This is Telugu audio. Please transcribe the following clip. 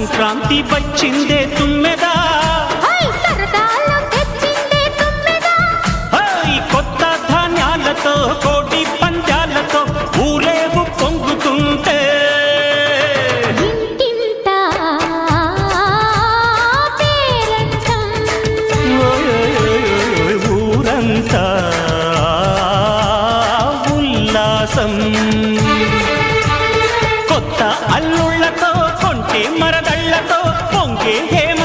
సంక్రాంతి వచ్చిందే తుమ్మెదా, సరదాలో తెచ్చిందే తుమ్మెదా, కొత్త ధాన్యాలతో కోటి పంజాలతో ఊరేగు పొంగుతుంటే ఇంటింట పేరంటం, ఊరంతా ఉల్లాసం. కొత్త అల్లుళ్లతో కొంటే మరదళ్లతో పొంగే